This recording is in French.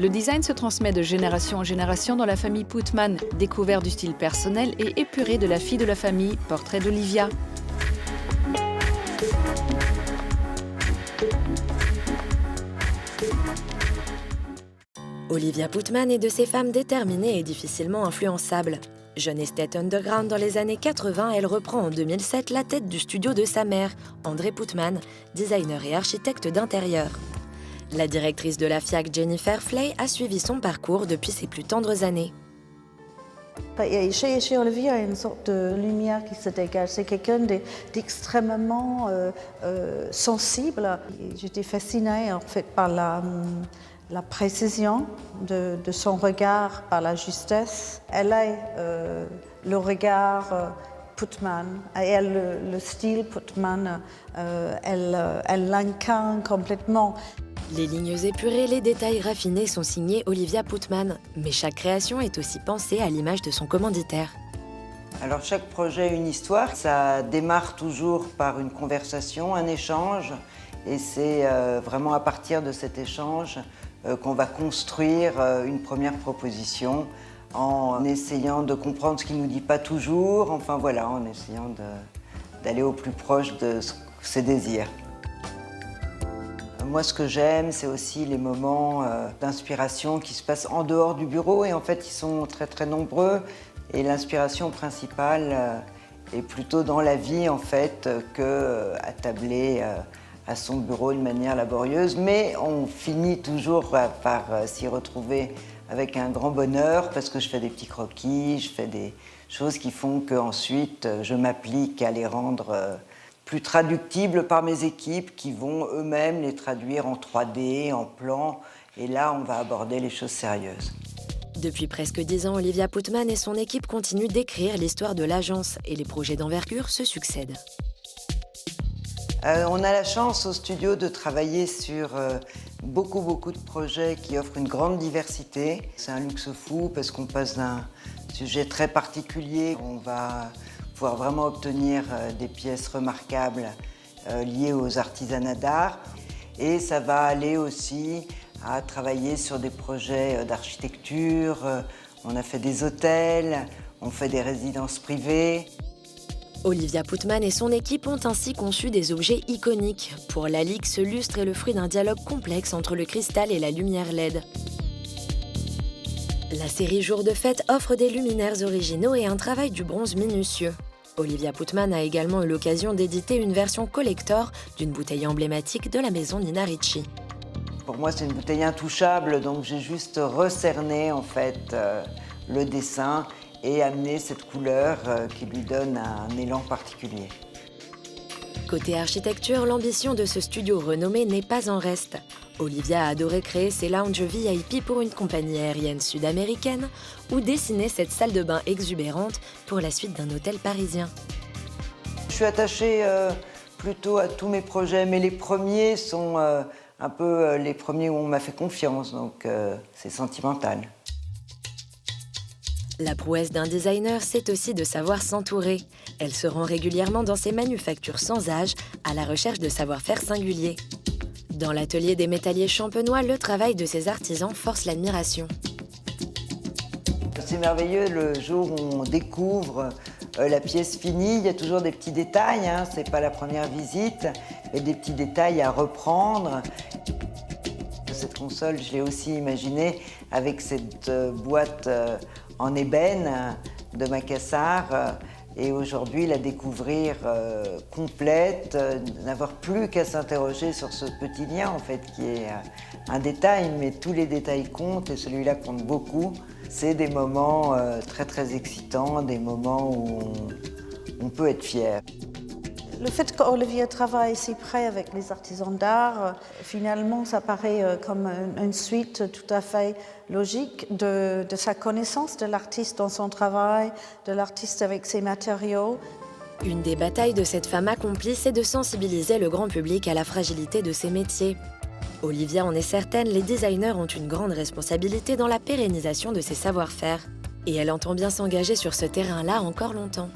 Le design se transmet de génération en génération dans la famille Putman, découvert du style personnel et épuré de la fille de la famille, portrait d'Olivia. Olivia Putman est de ces femmes déterminées et difficilement influençables. Jeune esthète underground dans les années 80, elle reprend en 2007 la tête du studio de sa mère, André Putman, designer et architecte d'intérieur. La directrice de la FIAC, Jennifer Flay, a suivi son parcours depuis ses plus tendres années. Chez Olivia, il y a une sorte de lumière qui se dégage. C'est quelqu'un d'extrêmement sensible. J'étais fascinée en fait par la précision de son regard, par la justesse. Elle a le regard Putman, et elle, le style Putman, elle l'incarne complètement. Les lignes épurées, les détails raffinés sont signés Olivia Putman, mais chaque création est aussi pensée à l'image de son commanditaire. Alors chaque projet a une histoire, ça démarre toujours par une conversation, un échange, et c'est vraiment à partir de cet échange qu'on va construire une première proposition en essayant de comprendre ce qu'il ne nous dit pas toujours, enfin voilà, en essayant d'aller au plus proche de ses désirs. Moi, ce que j'aime, c'est aussi les moments d'inspiration qui se passent en dehors du bureau, et en fait, ils sont très très nombreux, et l'inspiration principale est plutôt dans la vie, en fait, qu'attablée à son bureau de manière laborieuse, mais on finit toujours par s'y retrouver avec un grand bonheur parce que je fais des petits croquis, je fais des choses qui font qu'ensuite je m'applique à les rendre plus traductibles par mes équipes qui vont eux-mêmes les traduire en 3D, en plan, et là on va aborder les choses sérieuses. Depuis presque 10 ans, Olivia Putman et son équipe continuent d'écrire l'histoire de l'agence et les projets d'envergure se succèdent. On a la chance au studio de travailler sur beaucoup de projets qui offrent une grande diversité. C'est un luxe fou parce qu'on passe d'un sujet très particulier. On va pouvoir vraiment obtenir des pièces remarquables liées aux artisanats d'art. Et ça va aller aussi à travailler sur des projets d'architecture. On a fait des hôtels, on fait des résidences privées. Olivia Putman et son équipe ont ainsi conçu des objets iconiques. Pour Lalique, ce lustre est le fruit d'un dialogue complexe entre le cristal et la lumière LED. La série Jour de fête offre des luminaires originaux et un travail du bronze minutieux. Olivia Putman a également eu l'occasion d'éditer une version collector d'une bouteille emblématique de la maison Nina Ricci. Pour moi, c'est une bouteille intouchable, donc j'ai juste recerné en fait le dessin et amener cette couleur qui lui donne un élan particulier. Côté architecture, l'ambition de ce studio renommé n'est pas en reste. Olivia a adoré créer ses lounges VIP pour une compagnie aérienne sud-américaine ou dessiner cette salle de bain exubérante pour la suite d'un hôtel parisien. Je suis attachée plutôt à tous mes projets, mais les premiers sont un peu les premiers où on m'a fait confiance, donc c'est sentimental. La prouesse d'un designer, c'est aussi de savoir s'entourer. Elle se rend régulièrement dans ses manufactures sans âge, à la recherche de savoir-faire singulier. Dans l'atelier des métalliers champenois, le travail de ces artisans force l'admiration. C'est merveilleux le jour où on découvre la pièce finie. Il y a toujours des petits détails, hein. C'est pas la première visite, mais des petits détails à reprendre. Cette console, je l'ai aussi imaginée avec cette boîte en ébène de Macassar, et aujourd'hui la découvrir complète, n'avoir plus qu'à s'interroger sur ce petit lien en fait qui est un détail, mais tous les détails comptent et celui-là compte beaucoup. C'est des moments très excitants, des moments où on peut être fier. Le fait qu'Olivia travaille si près avec les artisans d'art, finalement, ça paraît comme une suite tout à fait logique de sa connaissance de l'artiste dans son travail, de l'artiste avec ses matériaux. Une des batailles de cette femme accomplie, c'est de sensibiliser le grand public à la fragilité de ces métiers. Olivia en est certaine, les designers ont une grande responsabilité dans la pérennisation de ces savoir-faire. Et elle entend bien s'engager sur ce terrain-là encore longtemps.